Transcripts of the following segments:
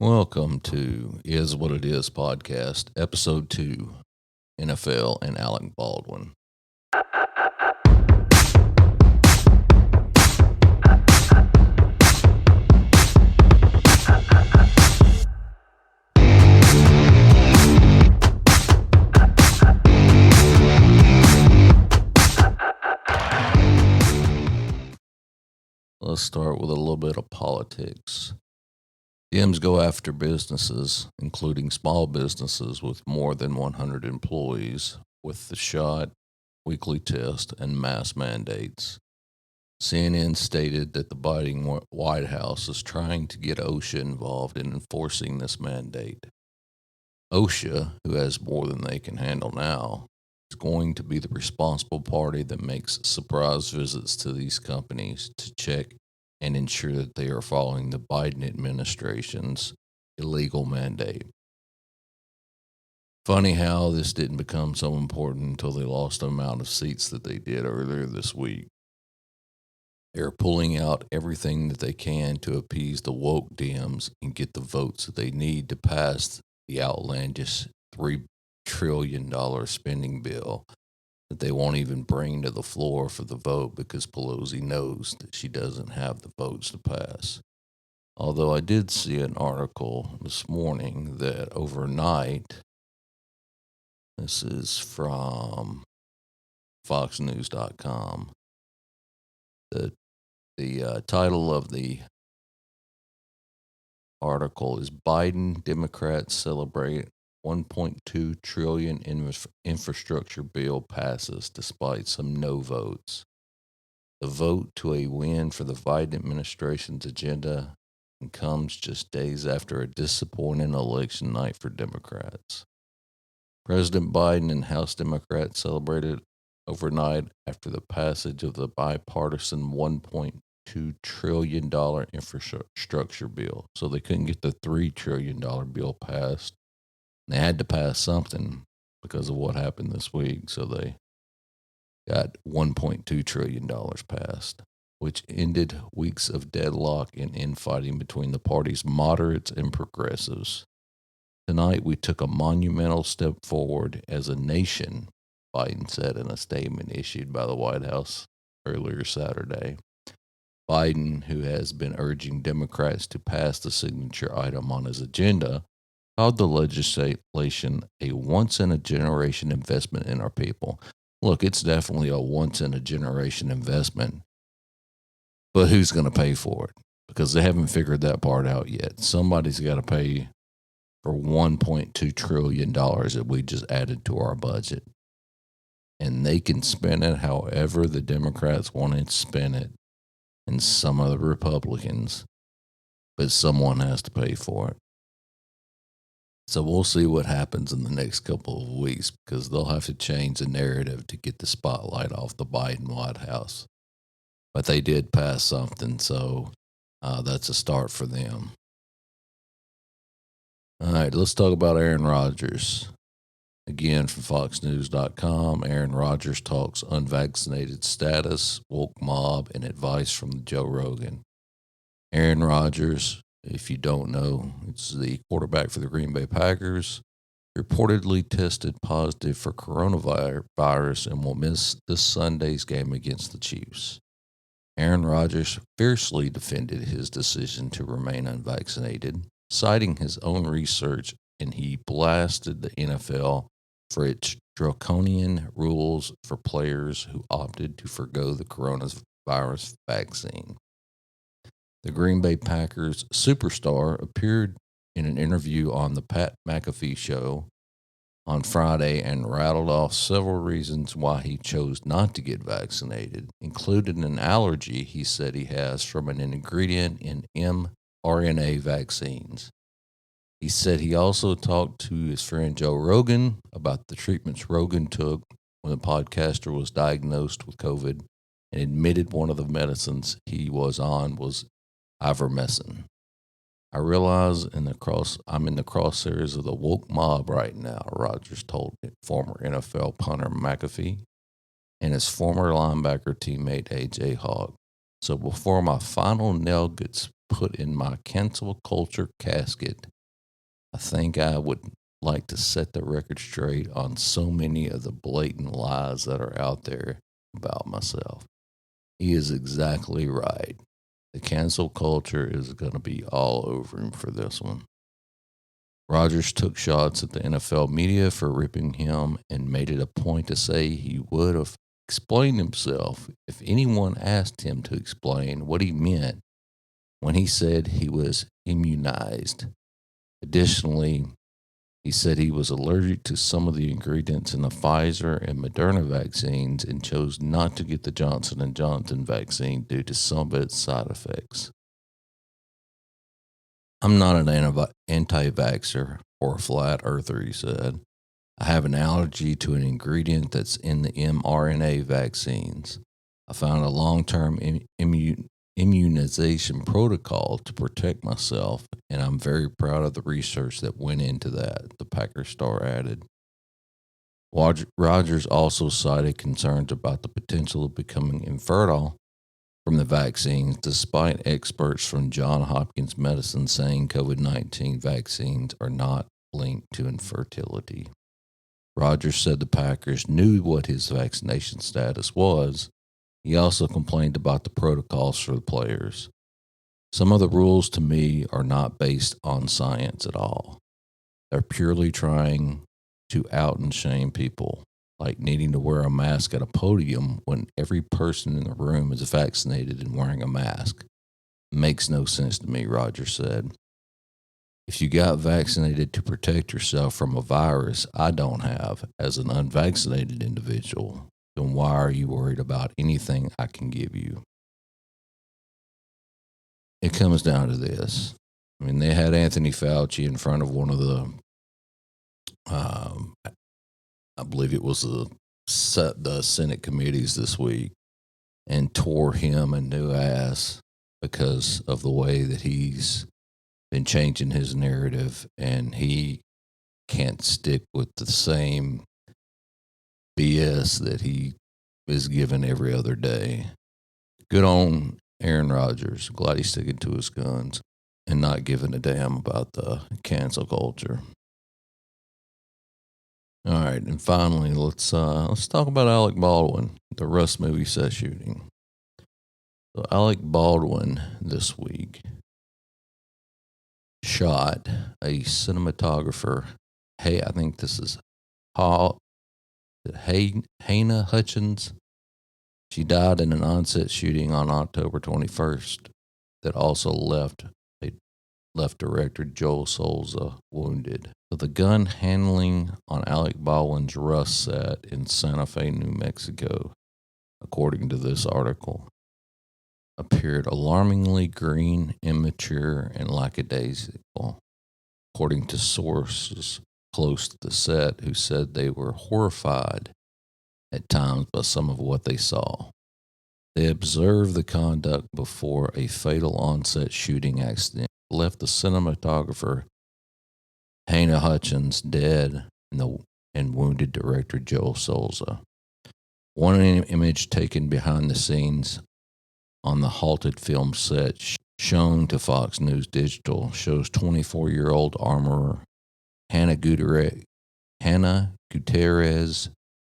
Welcome to Is What It Is podcast, episode 2, NFL and Alec Baldwin. Let's start with a little bit of politics. Dems go after businesses, including small businesses with more than 100 employees, with the shot, weekly test, and mask mandates. CNN stated that the Biden White House is trying to get OSHA involved in enforcing this mandate. OSHA, who has more than they can handle now, is going to be the responsible party that makes surprise visits to these companies to check and ensure that they are following the Biden administration's illegal mandate. Funny how this didn't become so important until they lost the amount of seats that they did earlier this week. They're pulling out everything that they can to appease the woke Dems and get the votes that they need to pass the outlandish $3 trillion spending bill that they won't even bring to the floor for the vote because Pelosi knows that she doesn't have the votes to pass. Although I did see an article this morning that overnight, this is from foxnews.com, the title of the article is Biden Democrats Celebrate 1.2 trillion infrastructure bill passes despite some no votes. The vote to a win for the Biden administration's agenda comes just days after a disappointing election night for Democrats. President Biden and House Democrats celebrated overnight after the passage of the bipartisan $1.2 trillion infrastructure bill. So they couldn't get the $3 trillion bill passed. They had to pass something because of what happened this week. So they got $1.2 trillion passed, which ended weeks of deadlock and infighting between the party's moderates and progressives. Tonight, we took a monumental step forward as a nation, Biden said in a statement issued by the White House earlier Saturday. Biden, who has been urging Democrats to pass the signature item on his agenda, called the legislation a once-in-a-generation investment in our people. Look, it's definitely a once-in-a-generation investment, but who's going to pay for it? Because they haven't figured that part out yet. Somebody's got to pay for $1.2 trillion that we just added to our budget. And they can spend it however the Democrats want to spend it, and some of the Republicans, but someone has to pay for it. So we'll see what happens in the next couple of weeks because they'll have to change the narrative to get the spotlight off the Biden White House. But they did pass something, so that's a start for them. All right, let's talk about Aaron Rodgers. Again, from foxnews.com, Aaron Rodgers talks unvaccinated status, woke mob, and advice from Joe Rogan. Aaron Rodgers, if you don't know, it's the quarterback for the Green Bay Packers, reportedly tested positive for coronavirus and will miss this Sunday's game against the Chiefs. Aaron Rodgers fiercely defended his decision to remain unvaccinated, citing his own research, and he blasted the NFL for its draconian rules for players who opted to forgo the coronavirus vaccine. The Green Bay Packers superstar appeared in an interview on the Pat McAfee show on Friday and rattled off several reasons why he chose not to get vaccinated, including an allergy he said he has from an ingredient in mRNA vaccines. He said he also talked to his friend Joe Rogan about the treatments Rogan took when the podcaster was diagnosed with COVID and admitted one of the medicines he was on was ivermectin. I realize I'm in the crosshairs of the woke mob right now, Rodgers told former NFL punter McAfee and his former linebacker teammate A.J. Hawk. So before my final nail gets put in my cancel culture casket, I think I would like to set the record straight on so many of the blatant lies that are out there about myself. He is exactly right. The cancel culture is going to be all over him for this one. Rodgers took shots at the NFL media for ripping him and made it a point to say he would have explained himself if anyone asked him to explain what he meant when he said he was immunized. Additionally, he said he was allergic to some of the ingredients in the Pfizer and Moderna vaccines and chose not to get the Johnson & Johnson vaccine due to some of its side effects. I'm not an anti-vaxxer or a flat earther, he said. I have an allergy to an ingredient that's in the mRNA vaccines. I found a long-term immunization protocol to protect myself, and I'm very proud of the research that went into that, the Packer star added. Rodgers also cited concerns about the potential of becoming infertile from the vaccines, despite experts from Johns Hopkins Medicine saying COVID-19 vaccines are not linked to infertility. Rodgers said the Packers knew what his vaccination status was. He also complained about the protocols for the players. Some of the rules to me are not based on science at all. They're purely trying to out and shame people, like needing to wear a mask at a podium when every person in the room is vaccinated and wearing a mask. Makes no sense to me, Rodgers said. If you got vaccinated to protect yourself from a virus I don't have as an unvaccinated individual, then why are you worried about anything I can give you? It comes down to this. I mean, they had Anthony Fauci in front of one of the, I believe it was the Senate committees this week, and tore him a new ass because of the way that he's been changing his narrative, and he can't stick with the same BS that he is given every other day. Good on Aaron Rodgers. Glad he's sticking to his guns and not giving a damn about the cancel culture. All right, and finally, let's talk about Alec Baldwin, the Rust movie set shooting. So Alec Baldwin this week shot a cinematographer. Hey, I think this is Hannah Hutchins. She died in an on-set shooting on October 21st that also left director Joel Souza wounded. So the gun handling on Alec Baldwin's Rust set in Santa Fe, New Mexico, according to this article, appeared alarmingly green, immature, and lackadaisical, according to sources close to the set who said they were horrified at times by some of what they saw. They observed the conduct before a fatal on-set shooting accident left the cinematographer Hannah Hutchins dead and wounded director Joel Souza. One image taken behind the scenes on the halted film set shown to Fox News Digital shows 24-year-old armorer Hannah Gutierrez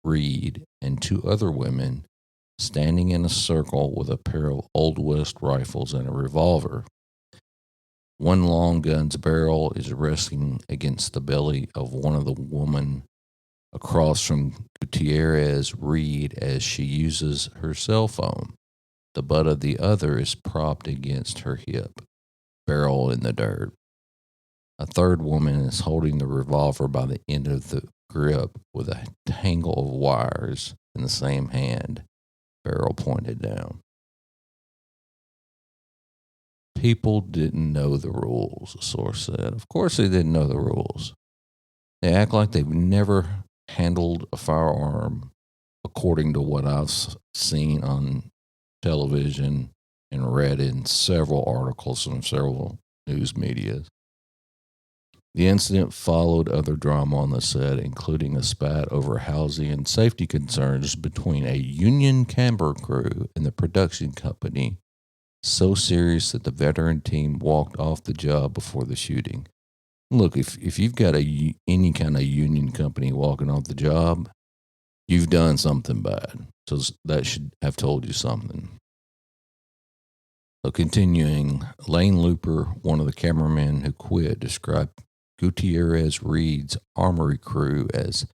Reed and two other women standing in a circle with a pair of Old West rifles and a revolver. One long gun's barrel is resting against the belly of one of the women across from Gutierrez Reed as she uses her cell phone. The butt of the other is propped against her hip, barrel in the dirt. A third woman is holding the revolver by the end of the grip with a tangle of wires in the same hand, barrel pointed down. People didn't know the rules, a source said. Of course they didn't know the rules. They act like they've never handled a firearm, according to what I've seen on television and read in several articles from several news media. The incident followed other drama on the set, including a spat over housing and safety concerns between a union camera crew and the production company, so serious that the veteran team walked off the job before the shooting. Look, if you've got any kind of union company walking off the job, you've done something bad. So that should have told you something. So continuing, Lane Looper, one of the cameramen who quit, described Gutierrez Reed's armory crew as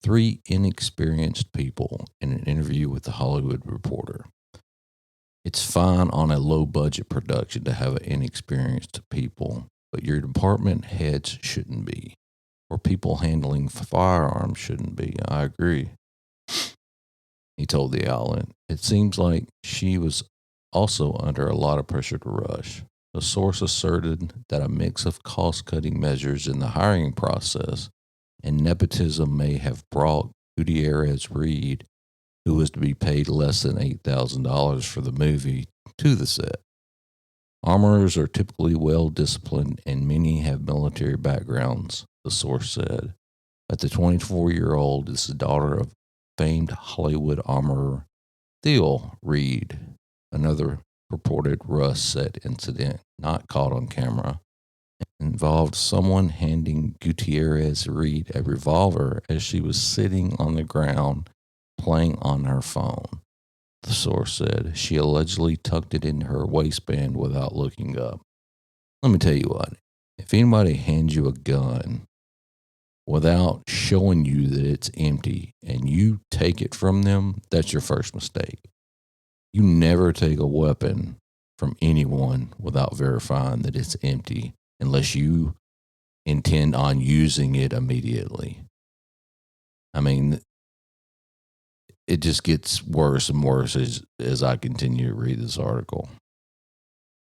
three inexperienced people in an interview with The Hollywood Reporter. It's fine on a low budget production to have inexperienced people, but your department heads shouldn't be, or people handling firearms shouldn't be. I agree. He told the outlet. It seems like she was also under a lot of pressure to rush. The source asserted that a mix of cost cutting measures in the hiring process and nepotism may have brought Gutierrez Reed, who was to be paid less than $8,000 for the movie, to the set. Armorers are typically well disciplined and many have military backgrounds, the source said. But the 24-year-old is the daughter of famed Hollywood armorer Theo Reed, another purported Rust set incident not caught on camera involved someone handing Gutierrez Reed a revolver as she was sitting on the ground playing on her phone. The source said she allegedly tucked it in her waistband without looking up. Let me tell you what, if anybody hands you a gun without showing you that it's empty and you take it from them, that's your first mistake. You never take a weapon from anyone without verifying that it's empty unless you intend on using it immediately. I mean, it just gets worse and worse as I continue to read this article.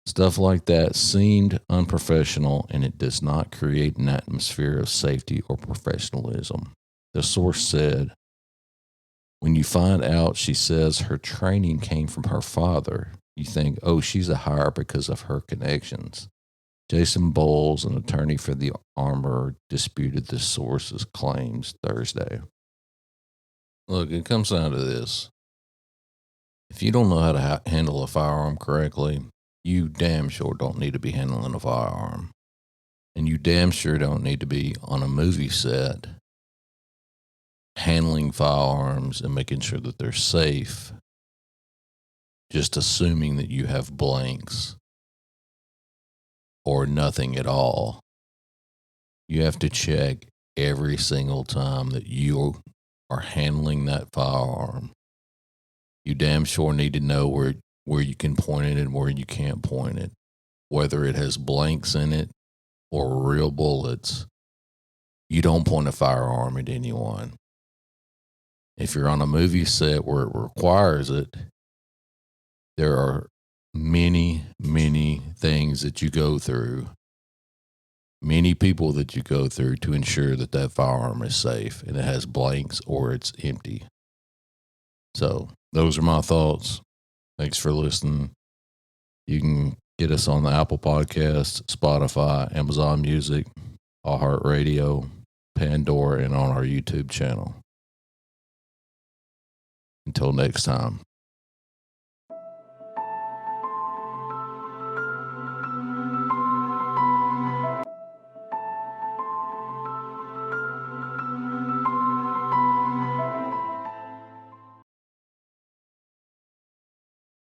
Stuff like that seemed unprofessional and it does not create an atmosphere of safety or professionalism. The source said, when you find out she says her training came from her father, you think, oh, she's a hire because of her connections. Jason Bowles, an attorney for the armorer, disputed the source's claims Thursday. Look, it comes down to this. If you don't know how to handle a firearm correctly, you damn sure don't need to be handling a firearm. And you damn sure don't need to be on a movie set handling firearms and making sure that they're safe, just assuming that you have blanks or nothing at all. You have to check every single time that you are handling that firearm. You damn sure need to know where you can point it and where you can't point it, whether it has blanks in it or real bullets. You don't point a firearm at anyone. If you're on a movie set where it requires it, there are many, many things that you go through, many people that you go through to ensure that that firearm is safe and it has blanks or it's empty. So those are my thoughts. Thanks for listening. You can get us on the Apple Podcasts, Spotify, Amazon Music, iHeartRadio, Pandora, and on our YouTube channel. Until next time.